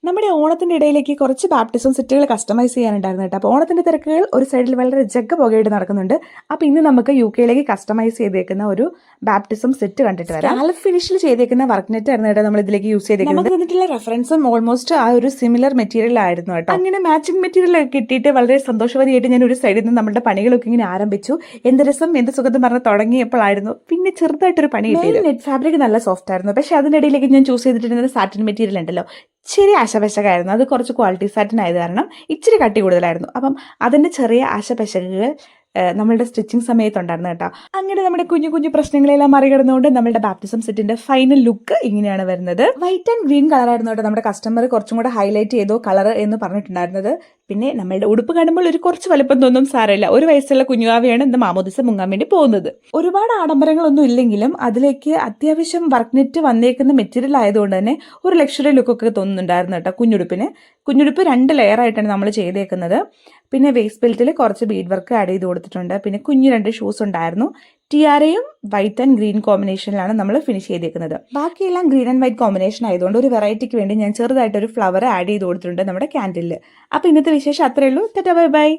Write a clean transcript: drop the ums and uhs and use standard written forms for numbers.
നമ്മുടെ ഓണത്തിന്റെ ഇടയിലേക്ക് കുറച്ച് ബാപ്റ്റിസം സെറ്റുകൾ കസ്റ്റമൈസ് ചെയ്യാനുണ്ടായിരുന്നു കേട്ടോ. അപ്പോൾ ഓണത്തിന്റെ തിരക്കുകൾ ഒരു സൈഡിൽ വളരെ ജഗ്ഗ പുകയായിട്ട് നടക്കുന്നുണ്ട്. അപ്പോൾ ഇന്ന് നമുക്ക് UK കസ്റ്റമൈസ് ചെയ്തേക്കുന്ന ഒരു ബാപ്റ്റിസം സെറ്റ് കണ്ടിട്ട് വരാം. ഹാലഫ് ഫിനിഷിൽ ചെയ്തേക്കുന്ന വർക്ക് നെറ്റ് ആയിരുന്നു കേട്ടോ നമ്മൾ ഇതിലേക്ക് യൂസ് ചെയ്തേക്കുന്നത്. നമുക്ക് തന്നിട്ടുള്ള റെഫറൻസും ഓൾമോസ്റ്റ് ആ ഒരു സിമിലർ മെറ്റീരിയൽ ആയിരുന്നു കേട്ടോ. അങ്ങനെ മാച്ചിങ് മെറ്റീരിയൽ ഒക്കെ കിട്ടിയിട്ട് വളരെ സന്തോഷവതിയായിട്ട് ഞാൻ ഒരു സൈഡിൽ നിന്ന് നമ്മുടെ പണികളൊക്കെ ഇങ്ങനെ ആരംഭിച്ചു. എന്ത് രസം എന്ത് സുഖം പറഞ്ഞ് തുടങ്ങിയപ്പോഴായിരുന്നു പിന്നെ ചെറുതായിട്ടൊരു പണി കിട്ടിയത്. നെറ്റ് ഫാബ്രിക് നല്ല സോഫ്റ്റ് ആയിരുന്നു. പക്ഷെ അതിനിടയിലേക്ക് ഞാൻ ചൂസ് ചെയ്തിട്ടുണ്ടെങ്കിൽ സാറ്റിൻ മെറ്റീരിയൽ ഉണ്ടല്ലോ, ഇച്ചിരി ആശപശകായിരുന്നു. അത് കുറച്ച് ക്വാളിറ്റി സാറ്റിൻ ആയത് കാരണം ഇച്ചിരി കട്ടി കൂടുതലായിരുന്നു. അപ്പം അതിൻ്റെ ചെറിയ ആശപശകുകൾ നമ്മളുടെ സ്റ്റിച്ചിങ് സമയത്തുണ്ടായിരുന്നു കേട്ടോ. അങ്ങനെ നമ്മുടെ കുഞ്ഞു കുഞ്ഞു പ്രശ്നങ്ങളെല്ലാം മറികടന്നുകൊണ്ട് നമ്മുടെ ബാപ്റ്റിസം സെറ്റിന്റെ ഫൈനൽ ലുക്ക് ഇങ്ങനെയാണ് വരുന്നത്. വൈറ്റ് ആൻഡ് ഗ്രീൻ കളറായിരുന്നു കേട്ടോ നമ്മുടെ കസ്റ്റമർ കുറച്ചും കൂടെ ഹൈലൈറ്റ് ചെയ്തോ കളർ എന്ന് പറഞ്ഞിട്ടുണ്ടായിരുന്നത്. പിന്നെ നമ്മളുടെ ഉടുപ്പ് കാണുമ്പോൾ ഒരു കുറച്ച് വലുപ്പം തോന്നും, സാരമില്ല. ഒരു വയസ്സുള്ള കുഞ്ഞുവാവയാണ് ഇന്ന് മാമോദിസ മുങ്ങാൻ വേണ്ടി പോകുന്നത്. ഒരുപാട് ആഡംബരങ്ങളൊന്നും ഇല്ലെങ്കിലും അതിലേക്ക് അത്യാവശ്യം വർക്ക് നെറ്റ് വന്നേക്കുന്ന മെറ്റീരിയൽ ആയതുകൊണ്ട് തന്നെ ഒരു ലക്ഷറി ലുക്കൊക്കെ തോന്നുന്നുണ്ടായിരുന്നു കേട്ടോ കുഞ്ഞുടുപ്പിന്. കുഞ്ഞുടുപ്പ് 2 ലെയർ ആയിട്ടാണ് നമ്മൾ ചെയ്തേക്കുന്നത്. പിന്നെ വേസ്റ്റ് ബെൽറ്റിൽ കുറച്ച് ബീഡ് വർക്ക് ആഡ് ചെയ്ത് കൊടുത്തിട്ടുണ്ട്. പിന്നെ കുഞ്ഞു 2 ഷൂസ് ഉണ്ടായിരുന്നു. ടിയാരയും വൈറ്റ് ആൻഡ് ഗ്രീൻ കോമ്പിനേഷനിലാണ് നമ്മൾ ഫിനിഷ് ചെയ്തേക്കുന്നത്. ബാക്കിയെല്ലാം ഗ്രീൻ ആൻഡ് വൈറ്റ് കോമ്പിനേഷൻ ആയതുകൊണ്ട് ഒരു വെറൈറ്റിക്ക് വേണ്ടി ഞാൻ ചെറുതായിട്ടൊരു ഫ്ലവർ ആഡ് ചെയ്ത് കൊടുത്തിട്ടുണ്ട് നമ്മുടെ ക്യാൻഡിലിൽ. അപ്പോൾ ഇന്നത്തെ വിശേഷം അത്രയേ ഉള്ളൂ. Tata bye bye.